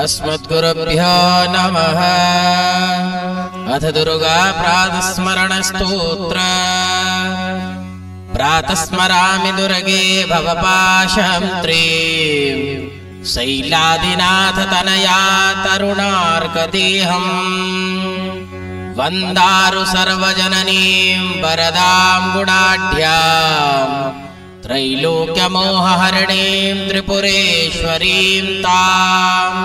अस्मद्गुरुभ्यो नमः। अथ दुर्गा प्रातस्मरण स्तोत्र। प्रातस्मरामि दुर्गे भवपाशहन्त्री शैलादिनाथ तनया तरुणार्कदेहम् वन्दारु सर्वजननीं वरदां गुणाढ्याम् त्रैलोक्यमोहहरणीं त्रिपुरेश्वरीं ताम्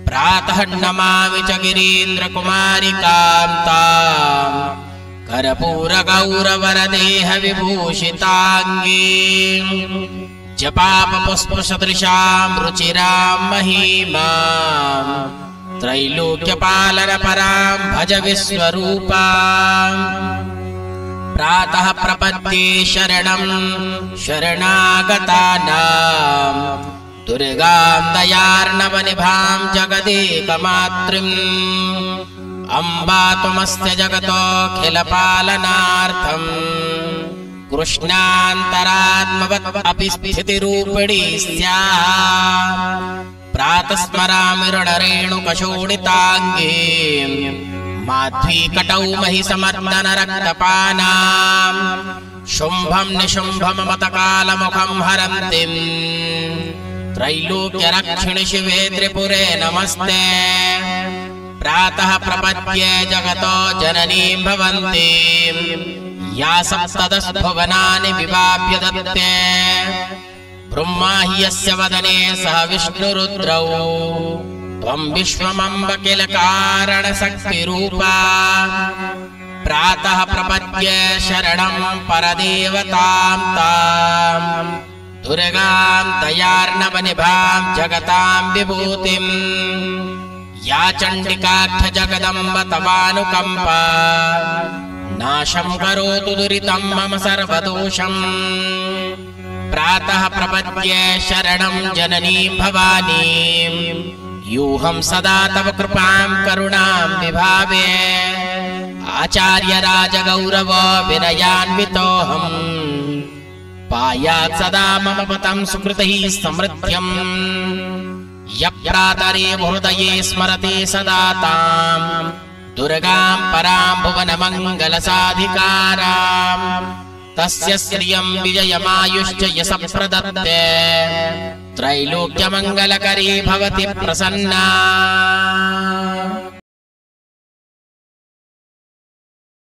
प्रातः नमामि च गिरीन्द्रकुमारिकां ताम् कर्पूरगौरवरदेह विभूषिताङ्गीं जपापपुष्पसदृशां रुचिरां महीमां त्रैलोक्यपालनपरां भज विश्वरूपाम् प्रातः प्रपद्ये शरणं शरणागतानां दुर्गां दयार्णवनिभां जगदेकमातृम् अम्बा त्वमस्य जगतोऽखिलपालनार्थम् कृष्णान्तरात्मवत् अपि स्थितिरूपिणी स्यात् प्रातस्मरामि ऋणरेणुकशोणिताङ्गीं माध्वीकटौ महिषमर्दन रक्तपानां शुम्भं निशुम्भममतकालमुखं हरन्तीं त्रैलोक्यरक्षिणि शिवे त्रिपुरे नमस्ते। प्रातः प्रपद्ये जगतो जननीं भवन्तीं या सप्तदशभुवनानि विवाप्य दत्ते ब्रह्मा हि यस्य वदने सह विष्णुरुद्रौ त्वं विश्वमम्ब किल कारणशक्तिरूपा। प्रातः प्रपद्ये शरणं परदेवतां तां दुर्गां दयार्णवनिभां जगतां विभूतिम् या चण्डिकाख्य जगदम्ब तवानुकम्पा नाशं करोतु दुरितं मम सर्वदोषम्। प्रातः प्रपद्ये शरणं जननीं भवानीं यूहं सदा तव कृपां करुणां विभावे आचार्य राजगौरव विनयान्वितोऽहम् पायात् सदा मम पतं सुकृतैः समृद्ध्यम् यः प्रातरे हृदये स्मरते सदा तां दुर्गां परां भुवनमङ्गलसाधिकारां तस्य श्रियं विजयमायुश्च यशः प्रदत्ते त्रैलोक्यमङ्गलकरी भवति प्रसन्ना।